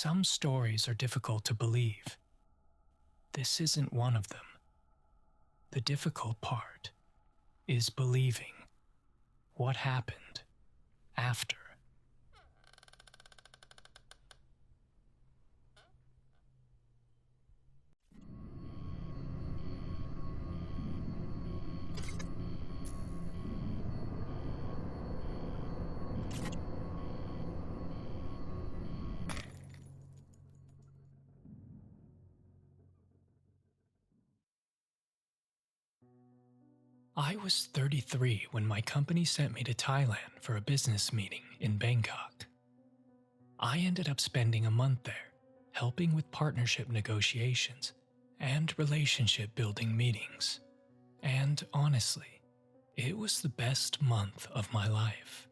Some stories are difficult to believe. This isn't one of them. The difficult part is believing what happened after. I was 33 when my company sent me to Thailand for a business meeting in Bangkok. I ended up spending a month there, helping with partnership negotiations and relationship building meetings. And honestly, it was the best month of my life.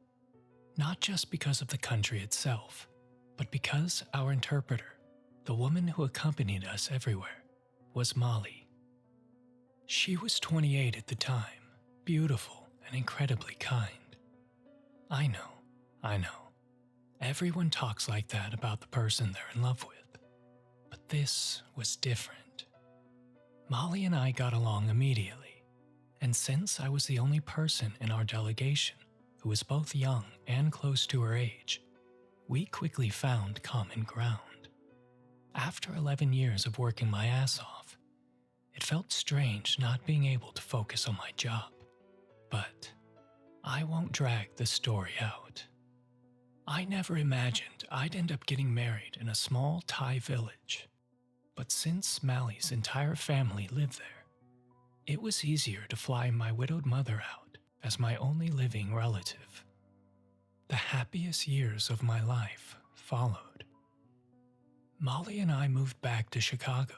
Not just because of the country itself, but because our interpreter, the woman who accompanied us everywhere, was Molly. She was 28 at the time, beautiful and incredibly kind. I know. Everyone talks like that about the person they're in love with. But this was different. Molly and I got along immediately, and since I was the only person in our delegation who was both young and close to her age, we quickly found common ground. After 11 years of working my ass off, it felt strange not being able to focus on my job. But I won't drag the story out. I never imagined I'd end up getting married in a small Thai village. But since Mally's entire family lived there, it was easier to fly my widowed mother out as my only living relative. The happiest years of my life followed. Molly and I moved back to Chicago.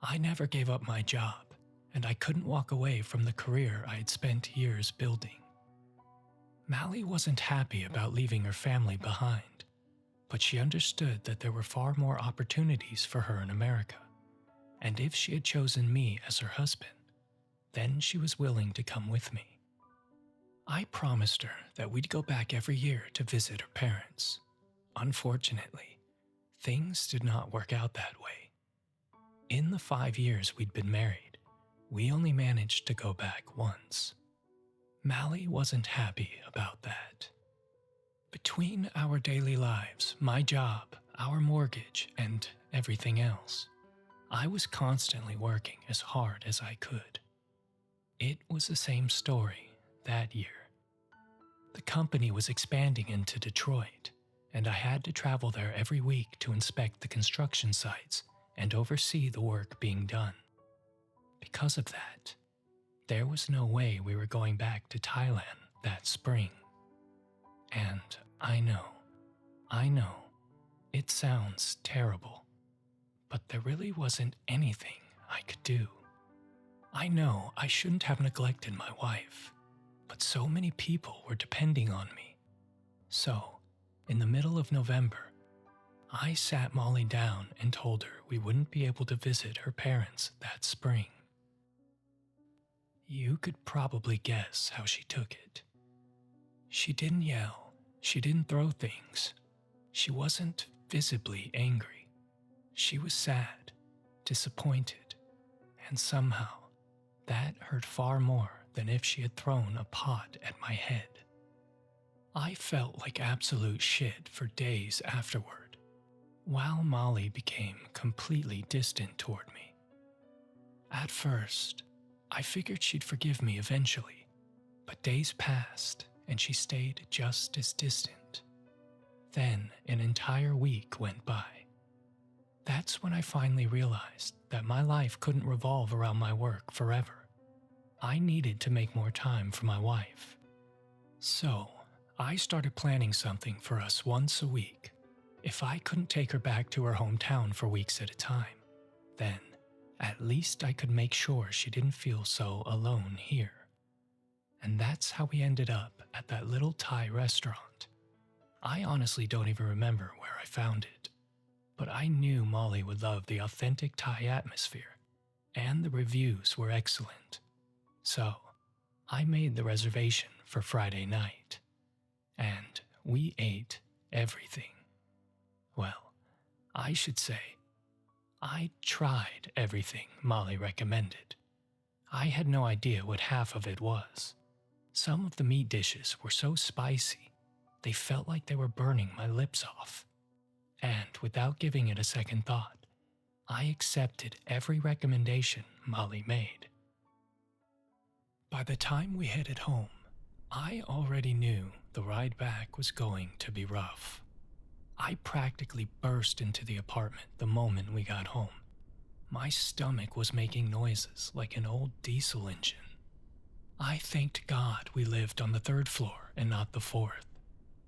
I never gave up my job, and I couldn't walk away from the career I had spent years building. Mally wasn't happy about leaving her family behind, but she understood that there were far more opportunities for her in America, and if she had chosen me as her husband, then she was willing to come with me. I promised her that we'd go back every year to visit her parents. Unfortunately, things did not work out that way. In the 5 years we'd been married, we only managed to go back once. Mally wasn't happy about that. Between our daily lives, my job, our mortgage, and everything else, I was constantly working as hard as I could. It was the same story that year. The company was expanding into Detroit, and I had to travel there every week to inspect the construction sites and oversee the work being done. Because of that, there was no way we were going back to Thailand that spring. And I know, it sounds terrible, but there really wasn't anything I could do. I know I shouldn't have neglected my wife, but so many people were depending on me. So, in the middle of November, I sat Molly down and told her we wouldn't be able to visit her parents that spring. You could probably guess how she took it. She didn't yell, she didn't throw things. She wasn't visibly angry. She was sad, disappointed, and somehow that hurt far more than if she had thrown a pot at my head. I felt like absolute shit for days afterward, while Molly became completely distant toward me. At first, I figured she'd forgive me eventually, but days passed and she stayed just as distant. Then an entire week went by. That's when I finally realized that my life couldn't revolve around my work forever. I needed to make more time for my wife. So, I started planning something for us once a week. If I couldn't take her back to her hometown for weeks at a time, then at least I could make sure she didn't feel so alone here. And that's how we ended up at that little Thai restaurant. I honestly don't even remember where I found it, but I knew Molly would love the authentic Thai atmosphere, and the reviews were excellent. So, I made the reservation for Friday night, and we ate everything. Well, I should say, I tried everything Molly recommended. I had no idea what half of it was. Some of the meat dishes were so spicy, they felt like they were burning my lips off. And without giving it a second thought, I accepted every recommendation Molly made. By the time we headed home, I already knew the ride back was going to be rough. I practically burst into the apartment the moment we got home. My stomach was making noises like an old diesel engine. I thanked God we lived on the 3rd floor and not the 4th.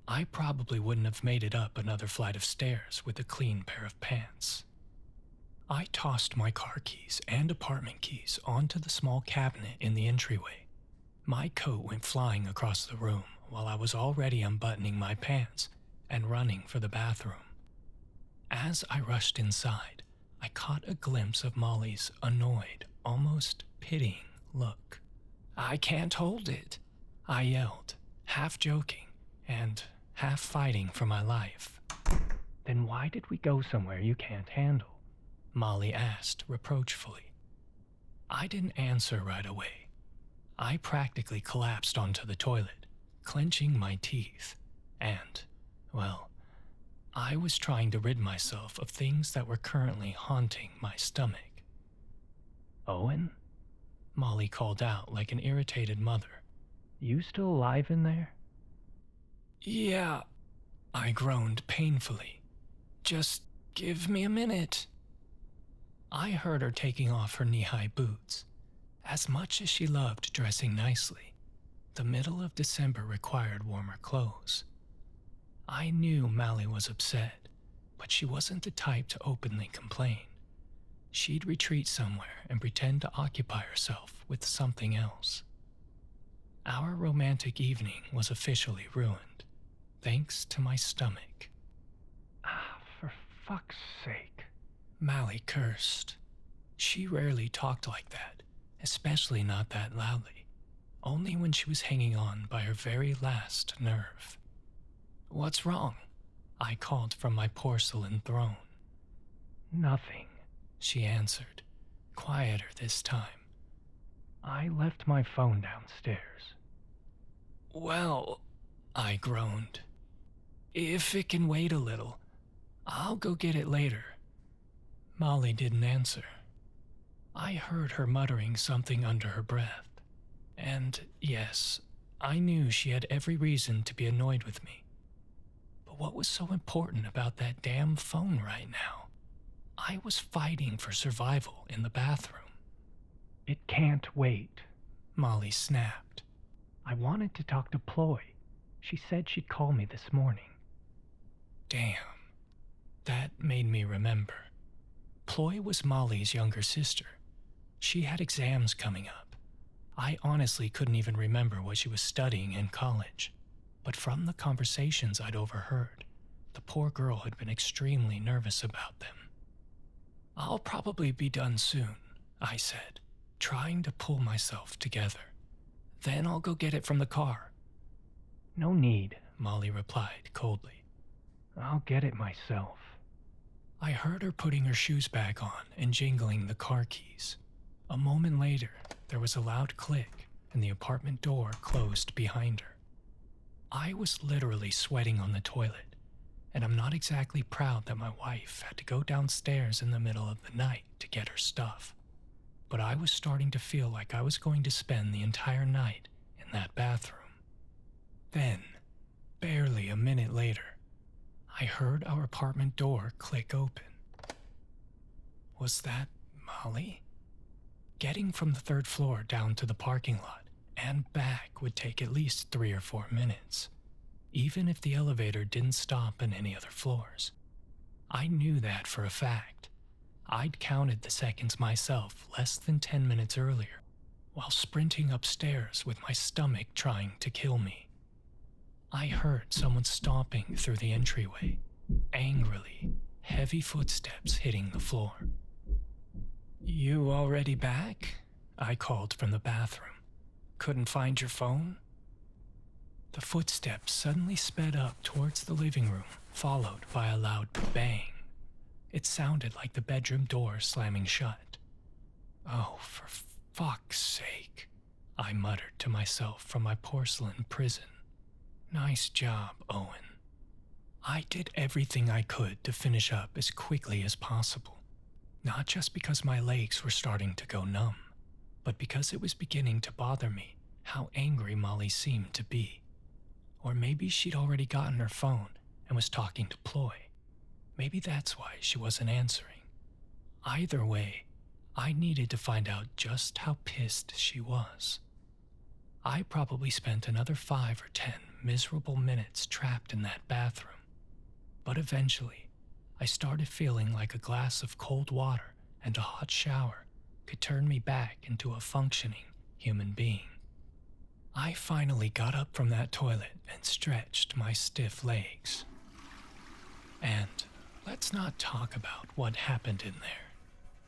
I probably wouldn't have made it up another flight of stairs with a clean pair of pants. I tossed my car keys and apartment keys onto the small cabinet in the entryway. My coat went flying across the room while I was already unbuttoning my pants and running for the bathroom. As I rushed inside, I caught a glimpse of Molly's annoyed, almost pitying look. "I can't hold it," I yelled, half joking and half fighting for my life. "Then why did we go somewhere you can't handle?" Molly asked reproachfully. I didn't answer right away. I practically collapsed onto the toilet, clenching my teeth, and, well, I was trying to rid myself of things that were currently haunting my stomach. "Owen?" Molly called out like an irritated mother. "You still alive in there?" "Yeah," I groaned painfully. "Just give me a minute." I heard her taking off her knee-high boots. As much as she loved dressing nicely, the middle of December required warmer clothes. I knew Molly was upset, but she wasn't the type to openly complain. She'd retreat somewhere and pretend to occupy herself with something else. Our romantic evening was officially ruined, thanks to my stomach. For fuck's sake," Molly cursed. She rarely talked like that, especially not that loudly, only when she was hanging on by her very last nerve. "What's wrong?" I called from my porcelain throne. "Nothing," she answered, quieter this time. "I left my phone downstairs." "Well," I groaned, "if it can wait a little, I'll go get it later." Molly didn't answer. I heard her muttering something under her breath, and yes, I knew she had every reason to be annoyed with me. But what was so important about that damn phone right now? I was fighting for survival in the bathroom. "It can't wait," Molly snapped. "I wanted to talk to Ploy. She said she'd call me this morning." Damn. That made me remember. Ploy was Molly's younger sister. She had exams coming up. I honestly couldn't even remember what she was studying in college, but from the conversations I'd overheard, the poor girl had been extremely nervous about them. "I'll probably be done soon," I said, trying to pull myself together. "Then I'll go get it from the car." "No need," Molly replied coldly. "I'll get it myself." I heard her putting her shoes back on and jingling the car keys. A moment later, there was a loud click and the apartment door closed behind her. I was literally sweating on the toilet, and I'm not exactly proud that my wife had to go downstairs in the middle of the night to get her stuff. But I was starting to feel like I was going to spend the entire night in that bathroom. Then, barely a minute later, I heard our apartment door click open. Was that Molly? Getting from the 3rd floor down to the parking lot and back would take at least 3 or 4 minutes, even if the elevator didn't stop in any other floors. I knew that for a fact. I'd counted the seconds myself less than 10 minutes earlier, while sprinting upstairs with my stomach trying to kill me. I heard someone stomping through the entryway, angrily, heavy footsteps hitting the floor. "You already back?" I called from the bathroom. "Couldn't find your phone?" The footsteps suddenly sped up towards the living room, followed by a loud bang. It sounded like the bedroom door slamming shut. Oh, for fuck's sake, I muttered to myself from my porcelain prison. Nice job, Owen. I did everything I could to finish up as quickly as possible, not just because my legs were starting to go numb, but because it was beginning to bother me how angry Molly seemed to be. Or maybe she'd already gotten her phone and was talking to Ploy. Maybe that's why she wasn't answering. Either way, I needed to find out just how pissed she was. I probably spent another 5 or 10 miserable minutes trapped in that bathroom. But eventually, I started feeling like a glass of cold water and a hot shower could turn me back into a functioning human being. I finally got up from that toilet and stretched my stiff legs. And let's not talk about what happened in there.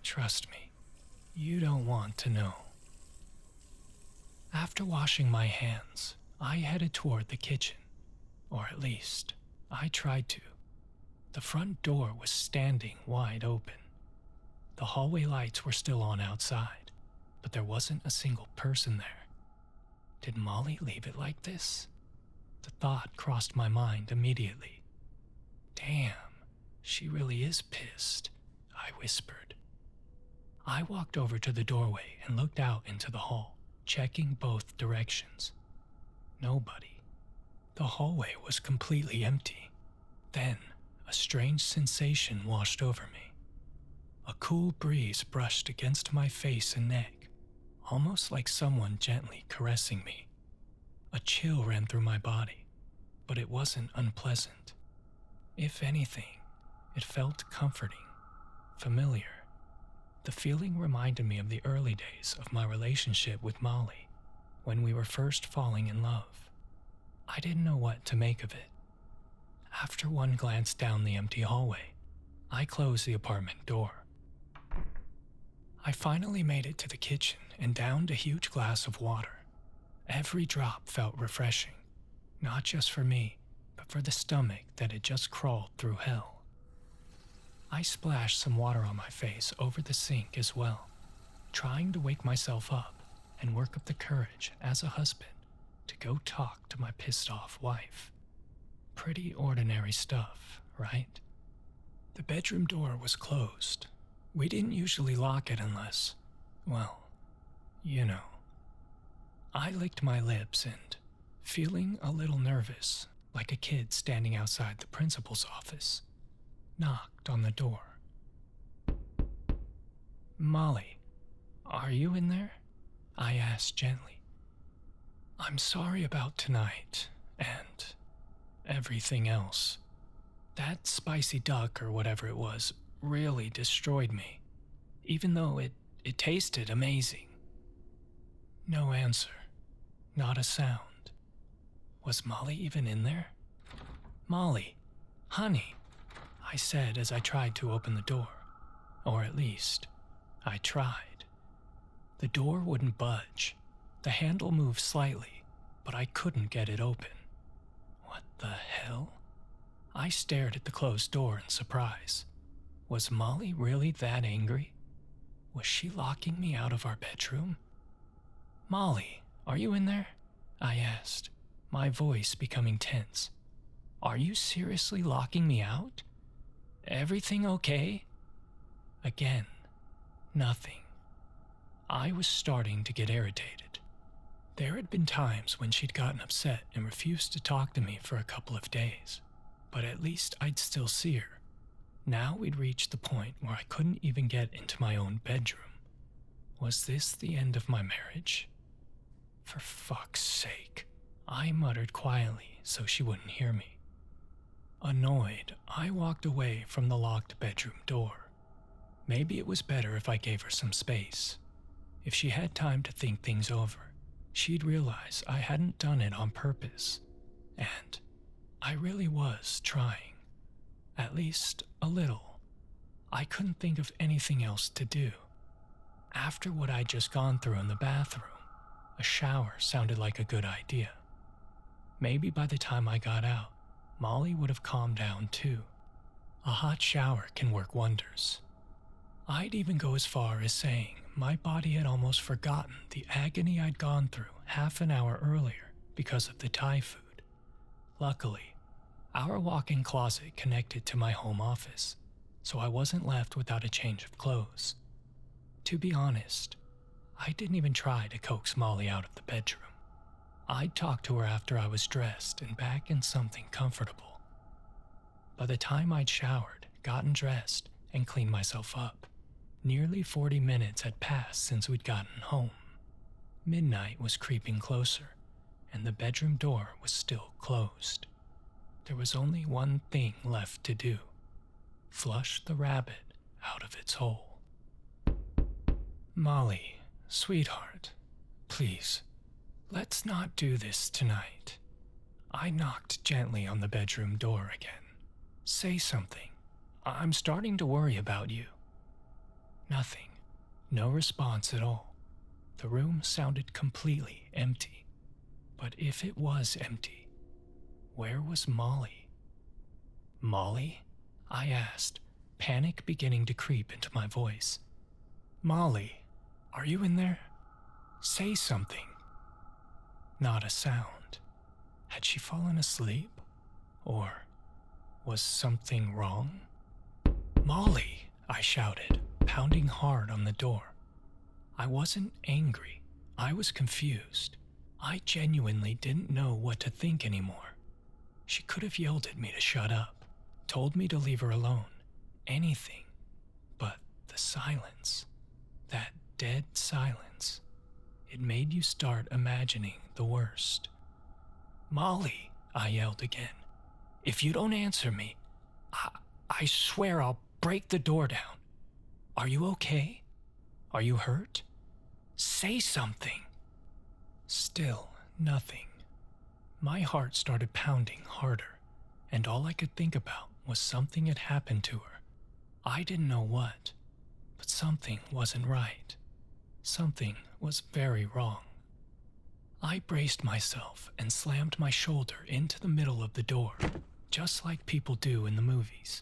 Trust me, you don't want to know. After washing my hands, I headed toward the kitchen. Or at least, I tried to. The front door was standing wide open. The hallway lights were still on outside, but there wasn't a single person there. Did Molly leave it like this? The thought crossed my mind immediately. Damn, she really is pissed, I whispered. I walked over to the doorway and looked out into the hall, checking both directions. Nobody. The hallway was completely empty. Then, a strange sensation washed over me. A cool breeze brushed against my face and neck, almost like someone gently caressing me. A chill ran through my body, but it wasn't unpleasant. If anything, it felt comforting, familiar. The feeling reminded me of the early days of my relationship with Molly, when we were first falling in love. I didn't know what to make of it. After one glance down the empty hallway, I closed the apartment door. I finally made it to the kitchen and downed a huge glass of water. Every drop felt refreshing, not just for me, but for the stomach that had just crawled through hell. I splashed some water on my face over the sink as well, trying to wake myself up and work up the courage as a husband to go talk to my pissed-off wife. Pretty ordinary stuff, right? The bedroom door was closed. We didn't usually lock it unless, well, you know. I licked my lips and, feeling a little nervous, like a kid standing outside the principal's office, knocked on the door. Molly, are you in there? I asked gently. I'm sorry about tonight, and everything else. That spicy duck or whatever it was really destroyed me, even though it tasted amazing. No answer. Not a sound. Was Molly even in there? Molly, honey, I said as I tried to open the door. Or at least, I tried. The door wouldn't budge. The handle moved slightly, but I couldn't get it open. What the hell? I stared at the closed door in surprise. Was Molly really that angry? Was she locking me out of our bedroom? Molly, are you in there? I asked, my voice becoming tense. Are you seriously locking me out? Everything okay? Again, nothing. I was starting to get irritated. There had been times when she'd gotten upset and refused to talk to me for a couple of days, but at least I'd still see her. Now we'd reached the point where I couldn't even get into my own bedroom. Was this the end of my marriage? For fuck's sake, I muttered quietly so she wouldn't hear me. Annoyed, I walked away from the locked bedroom door. Maybe it was better if I gave her some space. If she had time to think things over, she'd realize I hadn't done it on purpose. And I really was trying. At least a little. I couldn't think of anything else to do. After what I'd just gone through in the bathroom, a shower sounded like a good idea. Maybe by the time I got out, Molly would have calmed down too. A hot shower can work wonders. I'd even go as far as saying my body had almost forgotten the agony I'd gone through half an hour earlier because of the Thai food. Luckily, our walk-in closet connected to my home office, so I wasn't left without a change of clothes. To be honest, I didn't even try to coax Molly out of the bedroom. I'd talk to her after I was dressed and back in something comfortable. By the time I'd showered, gotten dressed, and cleaned myself up, nearly 40 minutes had passed since we'd gotten home. Midnight was creeping closer, and the bedroom door was still closed. There was only one thing left to do: flush the rabbit out of its hole. Molly, sweetheart, please, let's not do this tonight. I knocked gently on the bedroom door again. Say something. I'm starting to worry about you. Nothing. No response at all. The room sounded completely empty. But if it was empty, where was Molly? Molly? I asked, panic beginning to creep into my voice. Molly, are you in there? Say something. Not a sound. Had she fallen asleep? Or was something wrong? Molly, I shouted, pounding hard on the door. I wasn't angry. I was confused. I genuinely didn't know what to think anymore. She could have yelled at me to shut up, told me to leave her alone, anything. But the silence, that dead silence, it made you start imagining the worst. Molly, I yelled again. If you don't answer me, I swear I'll break the door down. Are you okay? Are you hurt? Say something. Still nothing. My heart started pounding harder, and all I could think about was something had happened to her. I didn't know what, but something wasn't right. Something was very wrong. I braced myself and slammed my shoulder into the middle of the door, just like people do in the movies.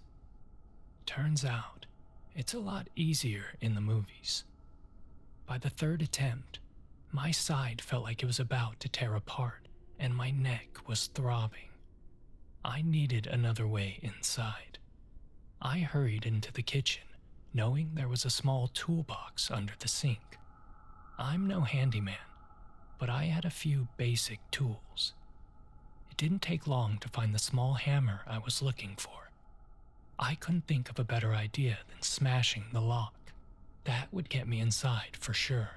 Turns out, it's a lot easier in the movies. By the third attempt, my side felt like it was about to tear apart, and my neck was throbbing. I needed another way inside. I hurried into the kitchen, knowing there was a small toolbox under the sink. I'm no handyman, but I had a few basic tools. It didn't take long to find the small hammer I was looking for. I couldn't think of a better idea than smashing the lock. That would get me inside for sure.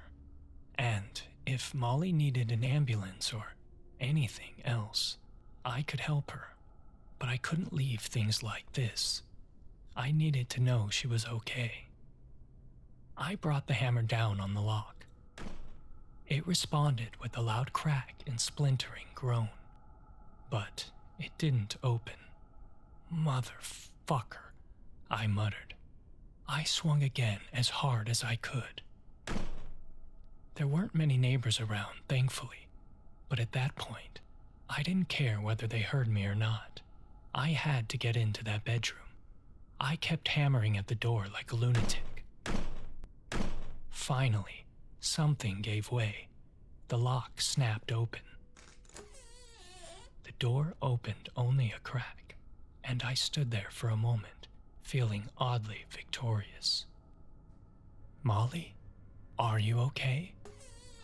And if Molly needed an ambulance or anything else, I could help her. But I couldn't leave things like this. I needed to know she was okay. I brought the hammer down on the lock. It responded with a loud crack and splintering groan. But it didn't open. Motherfucker, I muttered. I swung again as hard as I could. There weren't many neighbors around, thankfully, but at that point, I didn't care whether they heard me or not. I had to get into that bedroom. I kept hammering at the door like a lunatic. Finally, something gave way. The lock snapped open. The door opened only a crack, and I stood there for a moment, feeling oddly victorious. Molly, are you okay?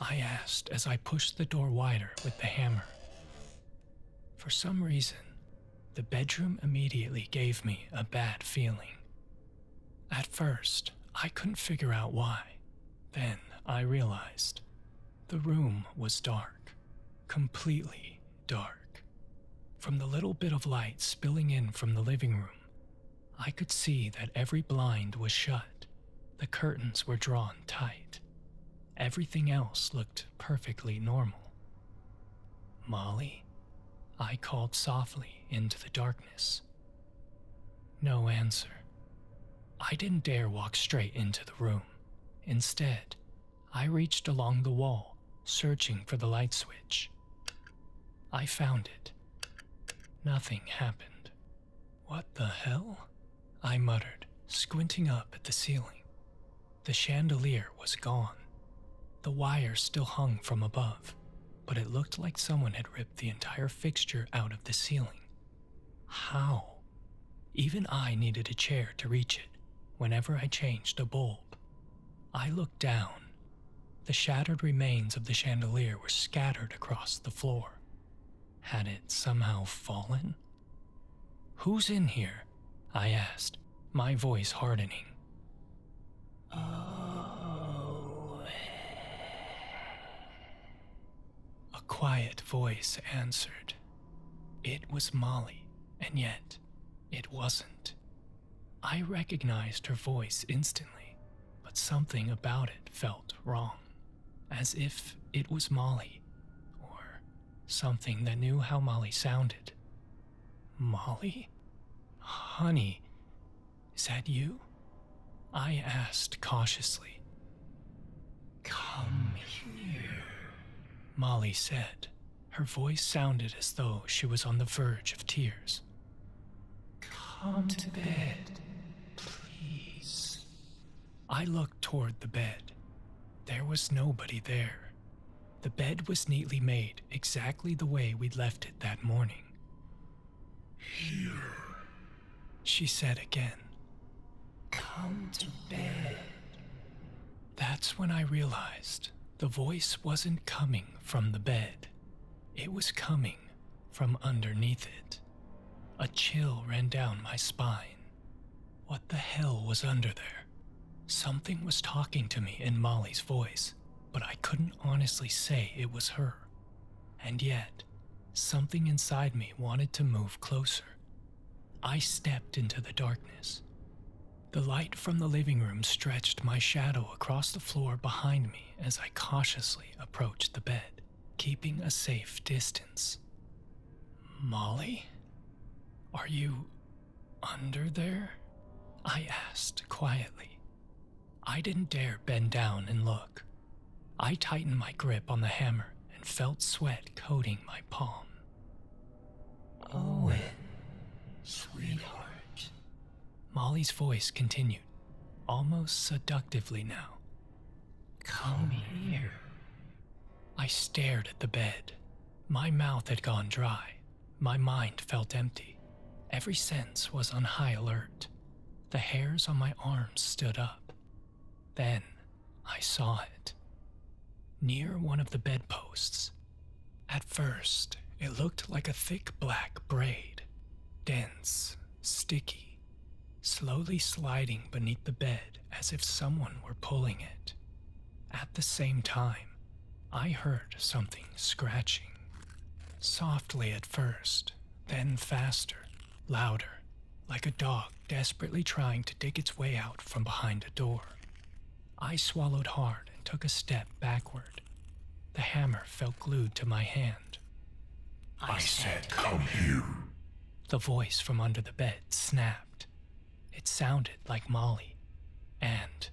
I asked as I pushed the door wider with the hammer. For some reason, the bedroom immediately gave me a bad feeling. At first, I couldn't figure out why. Then I realized the room was dark, completely dark. From the little bit of light spilling in from the living room, I could see that every blind was shut. The curtains were drawn tight. Everything else looked perfectly normal. Molly? I called softly into the darkness. No answer. I didn't dare walk straight into the room. Instead, I reached along the wall, searching for the light switch. I found it. Nothing happened. What the hell? I muttered, squinting up at the ceiling. The chandelier was gone. The wire still hung from above, but it looked like someone had ripped the entire fixture out of the ceiling. How? Even I needed a chair to reach it whenever I changed a bulb. I looked down. The shattered remains of the chandelier were scattered across the floor. Had it somehow fallen? "Who's in here?" I asked, my voice hardening. "Oh." A quiet voice answered. It was Molly, and yet it wasn't. I recognized her voice instantly, but something about it felt wrong, as if it was Molly, or something that knew how Molly sounded. "Molly? Honey, is that you?" I asked cautiously. "Come here," Molly said. Her voice sounded as though she was on the verge of tears. "Come to bed, please." I looked toward the bed. There was nobody there. The bed was neatly made exactly the way we'd left it that morning. "Here," she said again. "Come to bed." That's when I realized the voice wasn't coming from the bed. It was coming from underneath it. A chill ran down my spine. What the hell was under there? Something was talking to me in Molly's voice, but I couldn't honestly say it was her. And yet, something inside me wanted to move closer. I stepped into the darkness. The light from the living room stretched my shadow across the floor behind me as I cautiously approached the bed, keeping a safe distance. "Molly? Are you under there?" I asked quietly. I didn't dare bend down and look. I tightened my grip on the hammer and felt sweat coating my palm. "Owen, sweetheart," Molly's voice continued, almost seductively now. "Come here." I stared at the bed. My mouth had gone dry. My mind felt empty. Every sense was on high alert. The hairs on my arms stood up. Then I saw it. Near one of the bedposts. At first, it looked like a thick black braid. Dense, sticky, slowly sliding beneath the bed as if someone were pulling it. At the same time, I heard something scratching. Softly at first, then faster, louder, like a dog desperately trying to dig its way out from behind a door. I swallowed hard and took a step backward. The hammer felt glued to my hand. I said, come here. The voice from under the bed snapped. It sounded like Molly, and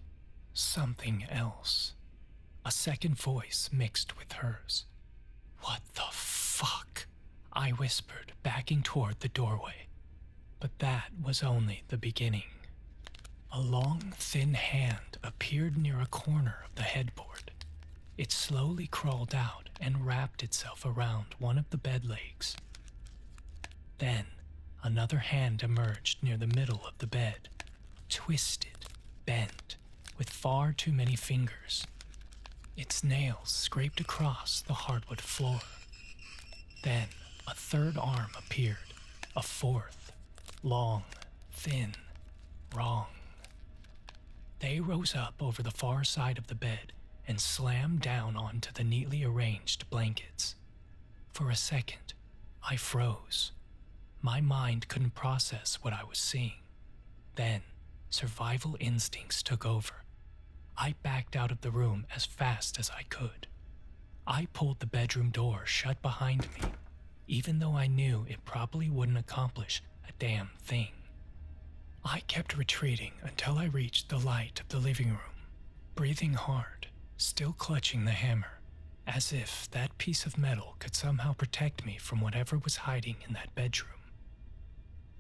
something else. A second voice mixed with hers. "What the fuck?" I whispered, backing toward the doorway. But that was only the beginning. A long, thin hand appeared near a corner of the headboard. It slowly crawled out and wrapped itself around one of the bed legs. Then, another hand emerged near the middle of the bed, twisted, bent, with far too many fingers. Its nails scraped across the hardwood floor. Then, a third arm appeared, a fourth, long, thin, wrong. They rose up over the far side of the bed and slammed down onto the neatly arranged blankets. For a second, I froze. My mind couldn't process what I was seeing. Then, survival instincts took over. I backed out of the room as fast as I could. I pulled the bedroom door shut behind me, even though I knew it probably wouldn't accomplish a damn thing. I kept retreating until I reached the light of the living room, breathing hard, still clutching the hammer, as if that piece of metal could somehow protect me from whatever was hiding in that bedroom.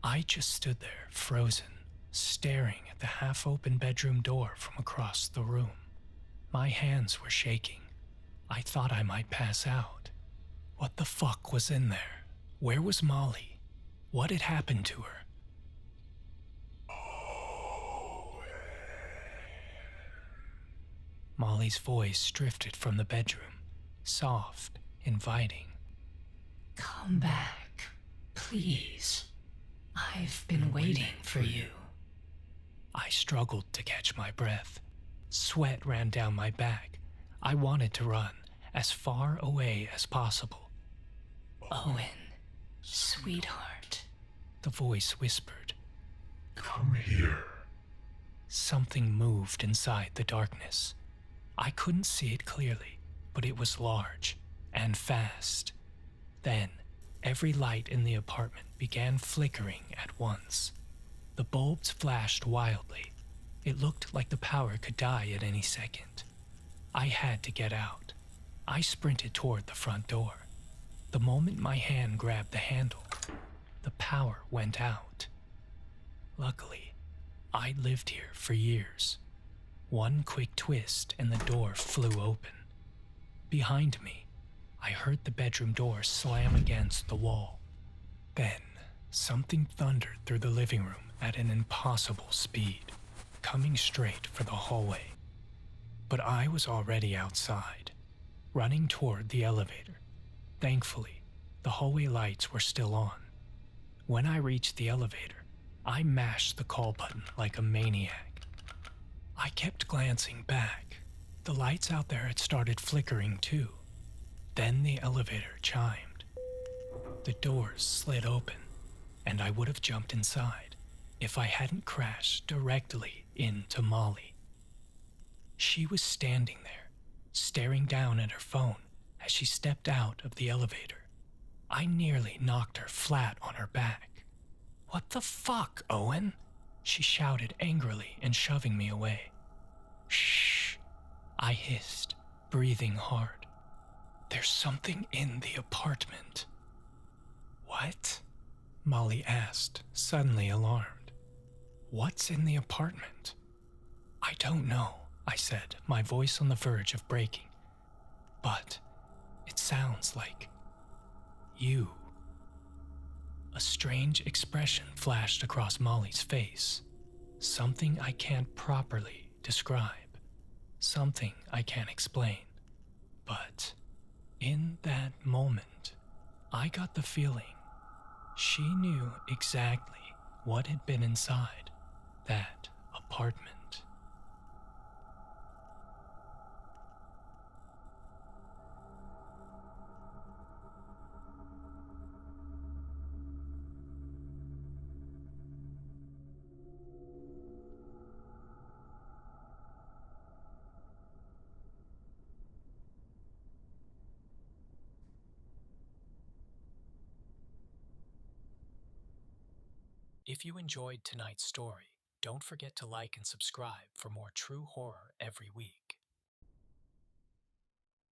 I just stood there, frozen, staring at the half-open bedroom door from across the room. My hands were shaking. I thought I might pass out. What the fuck was in there? Where was Molly? What had happened to her? Molly's voice drifted from the bedroom, soft, inviting. Come back, please. I've been waiting for you. I struggled to catch my breath. Sweat ran down my back. I wanted to run as far away as possible. Owen, sweetheart. The voice whispered. Come here. Something moved inside the darkness. I couldn't see it clearly, but it was large and fast. Then, every light in the apartment began flickering at once. The bulbs flashed wildly. It looked like the power could die at any second. I had to get out. I sprinted toward the front door. The moment my hand grabbed the handle, the power went out. Luckily, I'd lived here for years. One quick twist and the door flew open. Behind me, I heard the bedroom door slam against the wall. Then, something thundered through the living room at an impossible speed, coming straight for the hallway. But I was already outside, running toward the elevator. Thankfully, the hallway lights were still on. When I reached the elevator, I mashed the call button like a maniac. I kept glancing back. The lights out there had started flickering too. Then the elevator chimed. The doors slid open, and I would have jumped inside if I hadn't crashed directly into Molly. She was standing there, staring down at her phone as she stepped out of the elevator. I nearly knocked her flat on her back. "What the fuck, Owen?" she shouted angrily and shoving me away. "Shh," I hissed, breathing hard. "There's something in the apartment." "What?" Molly asked, suddenly alarmed. "What's in the apartment?" "I don't know," I said, my voice on the verge of breaking. "But it sounds like you." A strange expression flashed across Molly's face. Something I can't properly describe. Something I can't explain. But in that moment, I got the feeling she knew exactly what had been inside that apartment. If you enjoyed tonight's story, don't forget to like and subscribe for more true horror every week.